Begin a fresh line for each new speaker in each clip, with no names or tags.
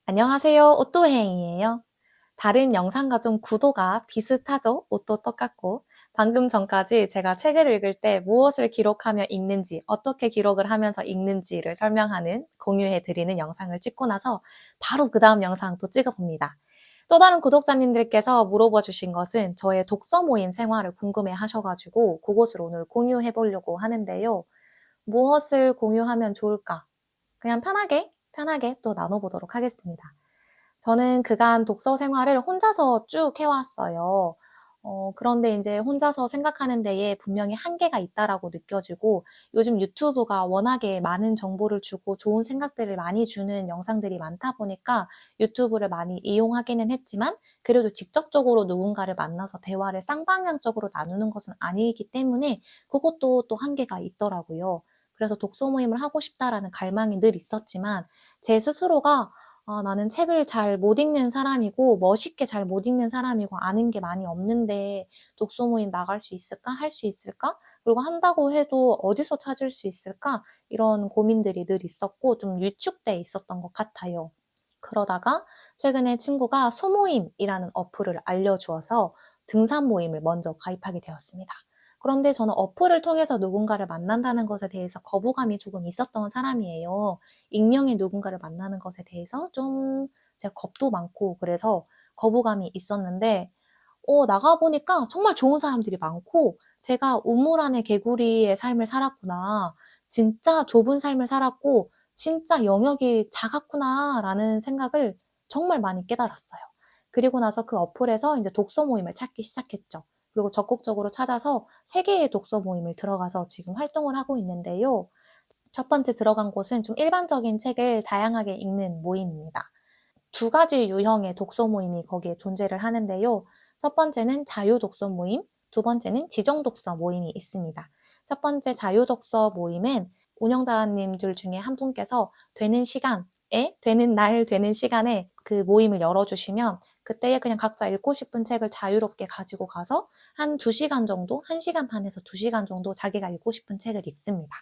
안녕하세요. 오또행이에요. 다른 영상과 좀 구도가 비슷하죠? 옷도 똑같고. 방금 전까지 제가 책을 읽을 때 무엇을 기록하며 읽는지, 어떻게 기록을 하면서 읽는지를 설명하는, 공유해드리는 영상을 찍고 나서 바로 그 다음 영상 또 찍어봅니다. 또 다른 구독자님들께서 물어봐 주신 것은 저의 독서 모임 생활을 궁금해 하셔가지고 그것을 오늘 공유해 보려고 하는데요. 무엇을 공유하면 좋을까? 그냥 편하게 또 나눠보도록 하겠습니다. 저는 그간 독서 생활을 혼자서 쭉 해왔어요. 그런데 이제 혼자서 생각하는 데에 분명히 한계가 있다라고 느껴지고 요즘 유튜브가 워낙에 많은 정보를 주고 좋은 생각들을 많이 주는 영상들이 많다 보니까 유튜브를 많이 이용하기는 했지만 그래도 직접적으로 누군가를 만나서 대화를 쌍방향적으로 나누는 것은 아니기 때문에 그것도 또 한계가 있더라고요. 그래서 독서 모임을 하고 싶다라는 갈망이 늘 있었지만 제 스스로가 나는 책을 잘 못 읽는 사람이고 멋있게 잘 못 읽는 사람이고 아는 게 많이 없는데 독서 모임 나갈 수 있을까? 할 수 있을까? 그리고 한다고 해도 어디서 찾을 수 있을까? 이런 고민들이 늘 있었고 좀 위축돼 있었던 것 같아요. 그러다가 최근에 친구가 소모임이라는 어플을 알려주어서 등산 모임을 먼저 가입하게 되었습니다. 그런데 저는 어플을 통해서 누군가를 만난다는 것에 대해서 거부감이 조금 있었던 사람이에요. 익명의 누군가를 만나는 것에 대해서 좀 제가 겁도 많고 그래서 거부감이 있었는데 나가보니까 정말 좋은 사람들이 많고 제가 우물 안의 개구리의 삶을 살았구나. 진짜 좁은 삶을 살았고 진짜 영역이 작았구나 라는 생각을 정말 많이 깨달았어요. 그리고 나서 그 어플에서 이제 독서 모임을 찾기 시작했죠. 그리고 적극적으로 찾아서 3개의 독서 모임을 들어가서 지금 활동을 하고 있는데요. 첫 번째 들어간 곳은 좀 일반적인 책을 다양하게 읽는 모임입니다. 2가지 유형의 독서 모임이 거기에 존재를 하는데요. 첫 번째는 자유독서 모임, 두 번째는 지정독서 모임이 있습니다. 첫 번째 자유독서 모임은 운영자님들 중에 한 분께서 되는 날, 되는 시간에 그 모임을 열어주시면 그때에 그냥 각자 읽고 싶은 책을 자유롭게 가지고 가서 한 2시간 정도, 1시간 반에서 2시간 정도 자기가 읽고 싶은 책을 읽습니다.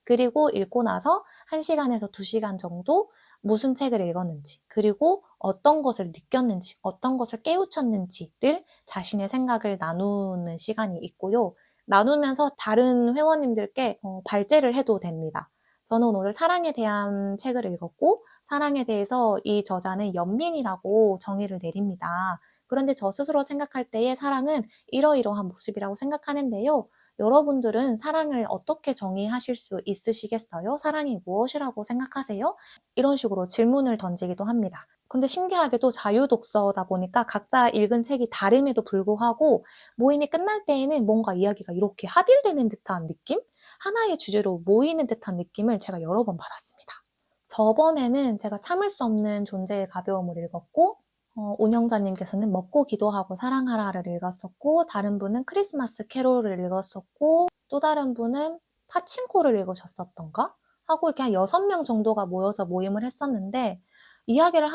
그리고 읽고 나서 1시간에서 2시간 정도 무슨 책을 읽었는지, 그리고 어떤 것을 느꼈는지, 어떤 것을 깨우쳤는지를 자신의 생각을 나누는 시간이 있고요. 나누면서 다른 회원님들께 발제를 해도 됩니다. 저는 오늘 사랑에 대한 책을 읽었고 사랑에 대해서 이 저자는 연민이라고 정의를 내립니다. 그런데 저 스스로 생각할 때의 사랑은 이러이러한 모습이라고 생각하는데요. 여러분들은 사랑을 어떻게 정의하실 수 있으시겠어요? 사랑이 무엇이라고 생각하세요? 이런 식으로 질문을 던지기도 합니다. 근데 신기하게도 자유독서다 보니까 각자 읽은 책이 다름에도 불구하고 모임이 끝날 때에는 뭔가 이야기가 이렇게 합일되는 듯한 느낌? 하나의 주제로 모이는 듯한 느낌을 제가 여러 번 받았습니다. 저번에는 제가 참을 수 없는 존재의 가벼움을 읽었고 운영자님께서는 먹고 기도하고 사랑하라를 읽었었고 다른 분은 크리스마스 캐롤을 읽었었고 또 다른 분은 파친코를 읽으셨었던가? 하고 이렇게 한 6명 정도가 모여서 모임을 했었는데 쭉 이야기를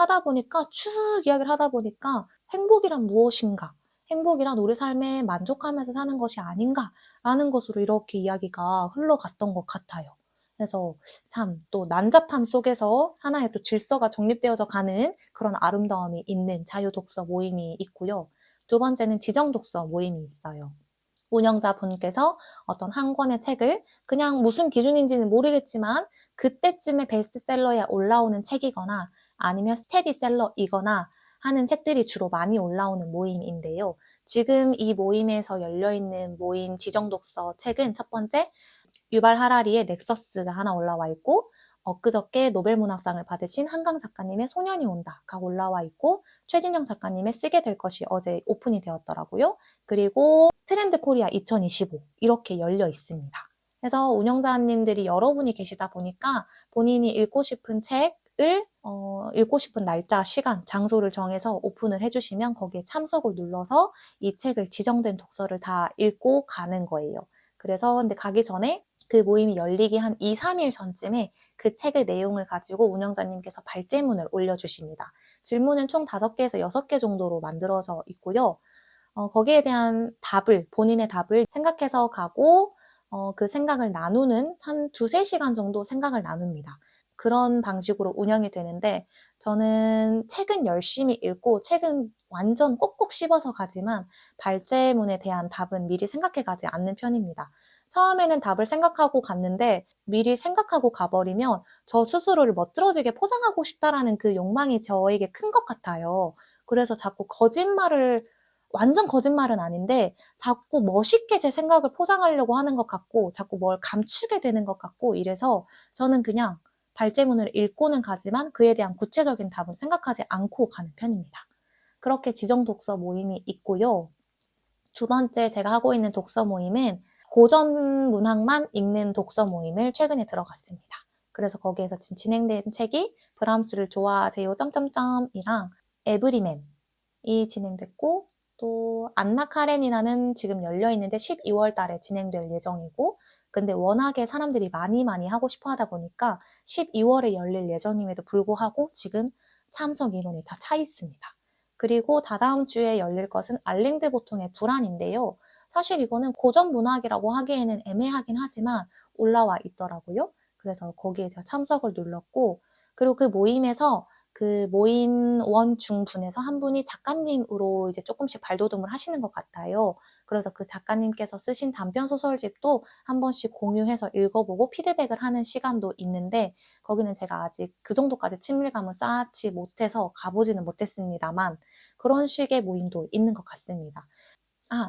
하다 보니까 행복이란 무엇인가? 행복이란 우리 삶에 만족하면서 사는 것이 아닌가? 라는 것으로 이렇게 이야기가 흘러갔던 것 같아요. 그래서 참 또 난잡함 속에서 하나의 또 질서가 정립되어져 가는 그런 아름다움이 있는 자유독서 모임이 있고요. 두 번째는 지정독서 모임이 있어요. 운영자분께서 어떤 한 권의 책을 그냥 무슨 기준인지는 모르겠지만 그때쯤에 베스트셀러에 올라오는 책이거나 아니면 스테디셀러이거나 하는 책들이 주로 많이 올라오는 모임인데요. 지금 이 모임에서 열려있는 모임 지정독서 책은 첫 번째 유발 하라리의 넥서스가 하나 올라와 있고 엊그저께 노벨문학상을 받으신 한강 작가님의 소년이 온다가 올라와 있고 최진영 작가님의 쓰게 될 것이 어제 오픈이 되었더라고요. 그리고 트렌드 코리아 2025 이렇게 열려 있습니다. 그래서 운영자님들이 여러분이 계시다 보니까 본인이 읽고 싶은 책을 읽고 싶은 날짜, 시간, 장소를 정해서 오픈을 해주시면 거기에 참석을 눌러서 이 책을 지정된 독서를 다 읽고 가는 거예요. 그래서 근데 가기 전에 그 모임이 열리기 한 2, 3일 전쯤에 그 책의 내용을 가지고 운영자님께서 발제문을 올려주십니다. 질문은 총 5개에서 6개 정도로 만들어져 있고요. 거기에 대한 본인의 답을 생각해서 가고 그 생각을 나누는 한 2, 3시간 정도 생각을 나눕니다. 그런 방식으로 운영이 되는데 저는 책은 열심히 읽고 책은 완전 꼭꼭 씹어서 가지만 발제문에 대한 답은 미리 생각해 가지 않는 편입니다. 처음에는 답을 생각하고 갔는데 미리 생각하고 가버리면 저 스스로를 멋들어지게 포장하고 싶다라는 그 욕망이 저에게 큰 것 같아요. 그래서 자꾸 완전 거짓말은 아닌데 자꾸 멋있게 제 생각을 포장하려고 하는 것 같고 자꾸 뭘 감추게 되는 것 같고 이래서 저는 그냥 발제문을 읽고는 가지만 그에 대한 구체적인 답은 생각하지 않고 가는 편입니다. 그렇게 지정 독서 모임이 있고요. 두 번째 제가 하고 있는 독서 모임은 고전 문학만 읽는 독서 모임을 최근에 들어갔습니다. 그래서 거기에서 지금 진행된 책이 브람스를 좋아하세요 점점점이랑 에브리맨이 진행됐고 또 안나 카레니나는 지금 열려 있는데 12월 달에 진행될 예정이고 근데 워낙에 사람들이 많이 하고 싶어 하다 보니까 12월에 열릴 예정임에도 불구하고 지금 참석 인원이 다 차 있습니다. 그리고 다다음 주에 열릴 것은 알랭드 보통의 불안인데요. 사실 이거는 고전 문학이라고 하기에는 애매하긴 하지만 올라와 있더라고요. 그래서 거기에 제가 참석을 눌렀고 그리고 그 모임에서 그 모임 원중분에서 한 분이 작가님으로 이제 조금씩 발돋움을 하시는 것 같아요. 그래서 그 작가님께서 쓰신 단편 소설집도 한 번씩 공유해서 읽어보고 피드백을 하는 시간도 있는데 거기는 제가 아직 그 정도까지 친밀감을 쌓지 못해서 가보지는 못했습니다만 그런 식의 모임도 있는 것 같습니다.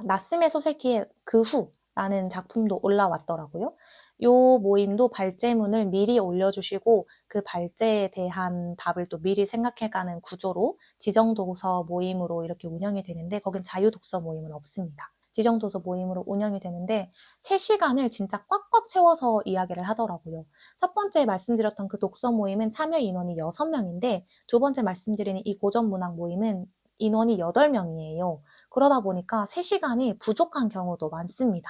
나스메 소세키의 그 후라는 작품도 올라왔더라고요. 요 모임도 발제문을 미리 올려주시고 그 발제에 대한 답을 또 미리 생각해가는 구조로 지정독서 모임으로 이렇게 운영이 되는데 거긴 자유독서 모임은 없습니다. 지정도서 모임으로 운영이 되는데 3시간을 진짜 꽉꽉 채워서 이야기를 하더라고요. 첫 번째 말씀드렸던 그 독서 모임은 참여 인원이 6명인데 두 번째 말씀드리는 이 고전문학 모임은 인원이 8명이에요. 그러다 보니까 3시간이 부족한 경우도 많습니다.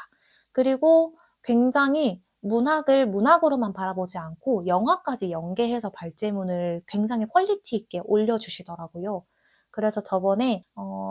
그리고 굉장히 문학을 문학으로만 바라보지 않고 영화까지 연계해서 발제문을 굉장히 퀄리티 있게 올려주시더라고요. 그래서 저번에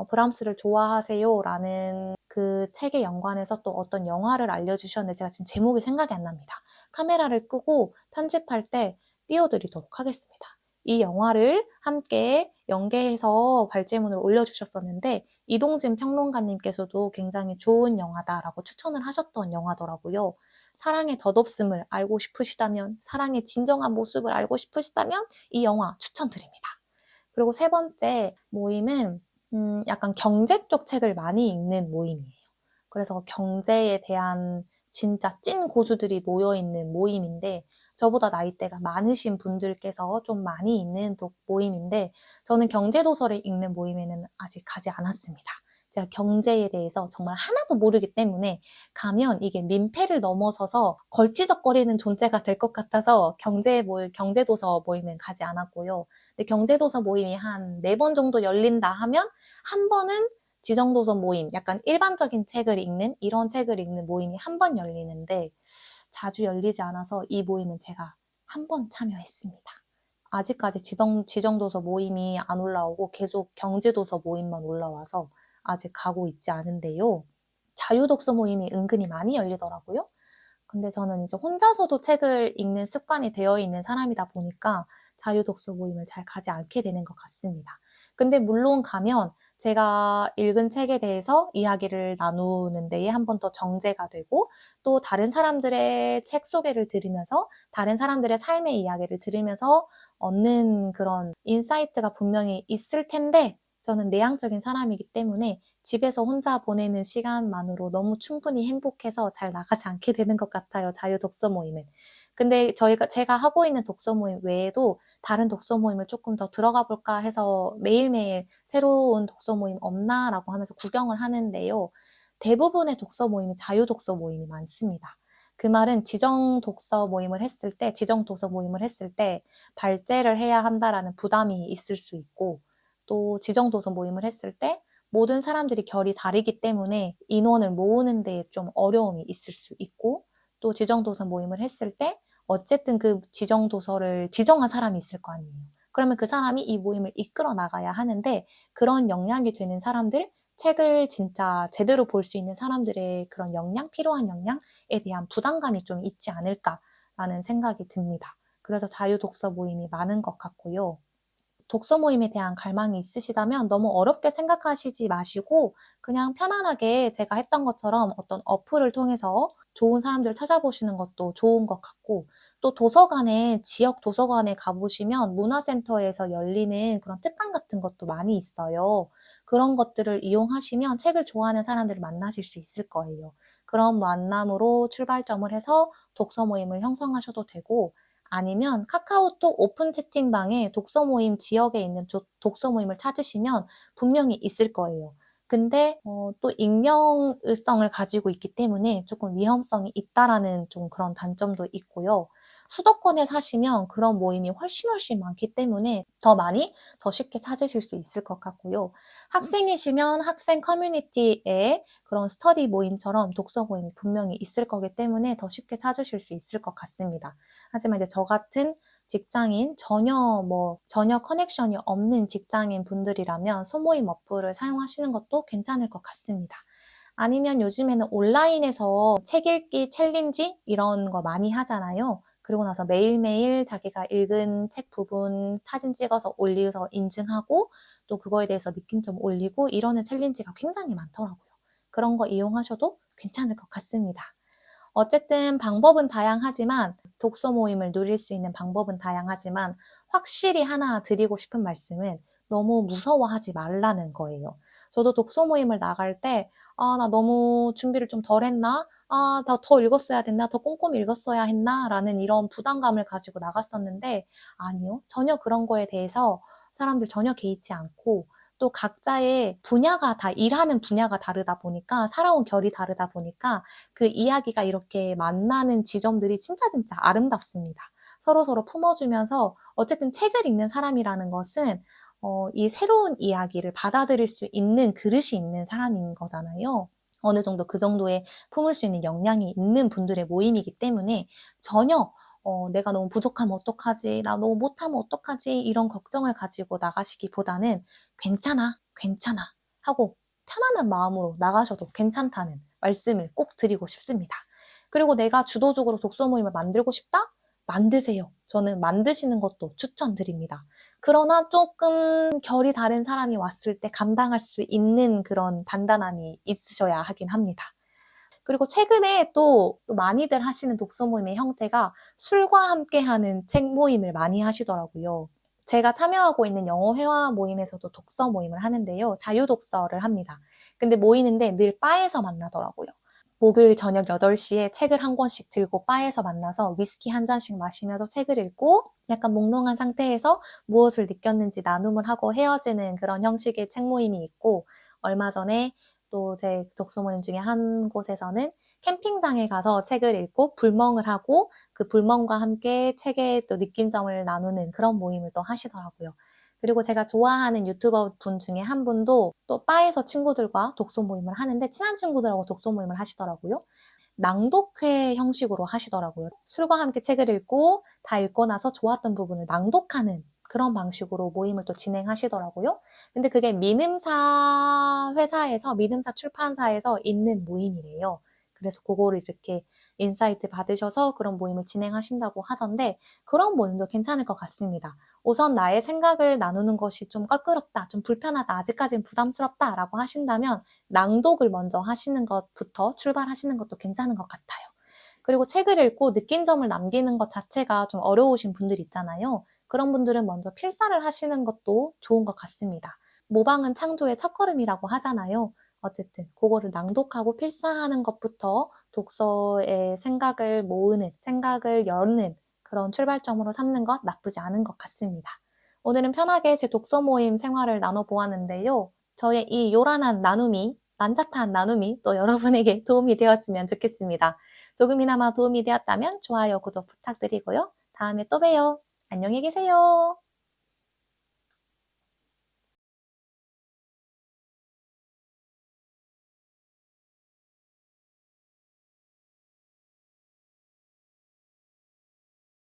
브람스를 좋아하세요 라는 그 책에 연관해서 또 어떤 영화를 알려주셨는데 제가 지금 제목이 생각이 안 납니다. 카메라를 끄고 편집할 때 띄워드리도록 하겠습니다. 이 영화를 함께 연계해서 발제문을 올려주셨었는데 이동진 평론가님께서도 굉장히 좋은 영화다라고 추천을 하셨던 영화더라고요. 사랑의 덧없음을 알고 싶으시다면, 사랑의 진정한 모습을 알고 싶으시다면 이 영화 추천드립니다. 그리고 세 번째 모임은 약간 경제 쪽 책을 많이 읽는 모임이에요. 그래서 경제에 대한 진짜 찐 고수들이 모여있는 모임인데 저보다 나이대가 많으신 분들께서 좀 많이 있는 모임인데 저는 경제도서를 읽는 모임에는 아직 가지 않았습니다. 제가 경제에 대해서 정말 하나도 모르기 때문에 가면 이게 민폐를 넘어서서 걸지적거리는 존재가 될 것 같아서 경제도서 모임은 가지 않았고요. 근데 경제도서 모임이 한 4번 정도 열린다 하면 한 번은 지정도서 모임, 약간 일반적인 책을 읽는 이런 책을 읽는 모임이 한 번 열리는데 자주 열리지 않아서 이 모임은 제가 한 번 참여했습니다. 아직까지 지정도서 모임이 안 올라오고 계속 경제도서 모임만 올라와서 아직 가고 있지 않은데요. 자유독서 모임이 은근히 많이 열리더라고요. 근데 저는 이제 혼자서도 책을 읽는 습관이 되어 있는 사람이다 보니까 자유독서 모임을 잘 가지 않게 되는 것 같습니다. 근데 물론 가면 제가 읽은 책에 대해서 이야기를 나누는 데에 한 번 더 정제가 되고 또 다른 사람들의 책 소개를 들으면서 다른 사람들의 삶의 이야기를 들으면서 얻는 그런 인사이트가 분명히 있을 텐데 저는 내향적인 사람이기 때문에 집에서 혼자 보내는 시간만으로 너무 충분히 행복해서 잘 나가지 않게 되는 것 같아요. 자유 독서 모임은. 근데 제가 하고 있는 독서 모임 외에도 다른 독서 모임을 조금 더 들어가 볼까 해서 매일매일 새로운 독서 모임 없나라고 하면서 구경을 하는데요. 대부분의 독서 모임이 자유 독서 모임이 많습니다. 그 말은 지정 독서 모임을 했을 때 발제를 해야 한다라는 부담이 있을 수 있고 또 지정 도서 모임을 했을 때 모든 사람들이 결이 다르기 때문에 인원을 모으는 데 좀 어려움이 있을 수 있고 또 지정도서 모임을 했을 때 어쨌든 그 지정도서를 지정한 사람이 있을 거 아니에요. 그러면 그 사람이 이 모임을 이끌어 나가야 하는데 그런 역량이 되는 사람들, 책을 진짜 제대로 볼 수 있는 사람들의 그런 필요한 역량에 대한 부담감이 좀 있지 않을까라는 생각이 듭니다. 그래서 자유 독서 모임이 많은 것 같고요. 독서 모임에 대한 갈망이 있으시다면 너무 어렵게 생각하시지 마시고 그냥 편안하게 제가 했던 것처럼 어떤 어플을 통해서 좋은 사람들을 찾아보시는 것도 좋은 것 같고 또 도서관에 지역 도서관에 가보시면 문화센터에서 열리는 그런 특강 같은 것도 많이 있어요. 그런 것들을 이용하시면 책을 좋아하는 사람들을 만나실 수 있을 거예요. 그런 만남으로 출발점을 해서 독서 모임을 형성하셔도 되고 아니면 카카오톡 오픈 채팅방에 독서 모임 지역에 있는 독서 모임을 찾으시면 분명히 있을 거예요. 근데 또 익명성을 가지고 있기 때문에 조금 위험성이 있다라는 좀 그런 단점도 있고요. 수도권에 사시면 그런 모임이 훨씬 많기 때문에 더 많이, 더 쉽게 찾으실 수 있을 것 같고요. 학생이시면 학생 커뮤니티에 그런 스터디 모임처럼 독서 모임이 분명히 있을 거기 때문에 더 쉽게 찾으실 수 있을 것 같습니다. 하지만 이제 저 같은 직장인, 전혀 커넥션이 없는 직장인 분들이라면 소모임 어플을 사용하시는 것도 괜찮을 것 같습니다. 아니면 요즘에는 온라인에서 책 읽기 챌린지 이런 거 많이 하잖아요. 그리고 나서 매일매일 자기가 읽은 책 부분 사진 찍어서 올려서 인증하고 또 그거에 대해서 느낀 점 올리고 이러는 챌린지가 굉장히 많더라고요. 그런 거 이용하셔도 괜찮을 것 같습니다. 어쨌든 방법은 다양하지만 독서 모임을 누릴 수 있는 방법은 다양하지만 확실히 하나 드리고 싶은 말씀은 너무 무서워하지 말라는 거예요. 저도 독서 모임을 나갈 때 나 너무 준비를 좀 덜 했나? 나 더 읽었어야 됐나? 더 꼼꼼히 읽었어야 했나? 라는 이런 부담감을 가지고 나갔었는데 아니요. 전혀 그런 거에 대해서 사람들 전혀 개의치 않고 또 각자의 분야가 일하는 분야가 다르다 보니까 살아온 결이 다르다 보니까 그 이야기가 이렇게 만나는 지점들이 진짜 아름답습니다. 서로서로 품어주면서 어쨌든 책을 읽는 사람이라는 것은 이 새로운 이야기를 받아들일 수 있는 그릇이 있는 사람인 거잖아요. 어느 정도 그 정도의 품을 수 있는 역량이 있는 분들의 모임이기 때문에 전혀 내가 너무 부족하면 어떡하지? 나 너무 못하면 어떡하지? 이런 걱정을 가지고 나가시기보다는 괜찮아 하고 편안한 마음으로 나가셔도 괜찮다는 말씀을 꼭 드리고 싶습니다. 그리고 내가 주도적으로 독서 모임을 만들고 싶다? 만드세요. 저는 만드시는 것도 추천드립니다. 그러나 조금 결이 다른 사람이 왔을 때 감당할 수 있는 그런 단단함이 있으셔야 하긴 합니다. 그리고 최근에 또 많이들 하시는 독서 모임의 형태가 술과 함께하는 책 모임을 많이 하시더라고요. 제가 참여하고 있는 영어 회화 모임에서도 독서 모임을 하는데요. 자유 독서를 합니다. 근데 모이는데 늘 바에서 만나더라고요. 목요일 저녁 8시에 책을 한 권씩 들고 바에서 만나서 위스키 한 잔씩 마시면서 책을 읽고 약간 몽롱한 상태에서 무엇을 느꼈는지 나눔을 하고 헤어지는 그런 형식의 책 모임이 있고 얼마 전에 또 제 독서 모임 중에 한 곳에서는 캠핑장에 가서 책을 읽고 불멍을 하고 그 불멍과 함께 책에 또 느낀 점을 나누는 그런 모임을 또 하시더라고요. 그리고 제가 좋아하는 유튜버 분 중에 한 분도 또 바에서 친구들과 독서 모임을 하는데 친한 친구들하고 독서 모임을 하시더라고요. 낭독회 형식으로 하시더라고요. 술과 함께 책을 읽고 다 읽고 나서 좋았던 부분을 낭독하는 그런 방식으로 모임을 또 진행하시더라고요. 근데 그게 민음사 회사에서, 민음사 출판사에서 있는 모임이래요. 그래서 그거를 이렇게 인사이트 받으셔서 그런 모임을 진행하신다고 하던데 그런 모임도 괜찮을 것 같습니다. 우선 나의 생각을 나누는 것이 좀 껄끄럽다, 좀 불편하다, 아직까지는 부담스럽다라고 하신다면 낭독을 먼저 하시는 것부터 출발하시는 것도 괜찮은 것 같아요. 그리고 책을 읽고 느낀 점을 남기는 것 자체가 좀 어려우신 분들 있잖아요. 그런 분들은 먼저 필사를 하시는 것도 좋은 것 같습니다. 모방은 창조의 첫걸음이라고 하잖아요. 어쨌든 그거를 낭독하고 필사하는 것부터 독서의 생각을 모으는, 생각을 여는 그런 출발점으로 삼는 것 나쁘지 않은 것 같습니다. 오늘은 편하게 제 독서 모임 생활을 나눠보았는데요. 저의 이 요란한 나눔이, 난잡한 나눔이 또 여러분에게 도움이 되었으면 좋겠습니다. 조금이나마 도움이 되었다면 좋아요, 구독 부탁드리고요. 다음에 또 봬요. 안녕히 계세요.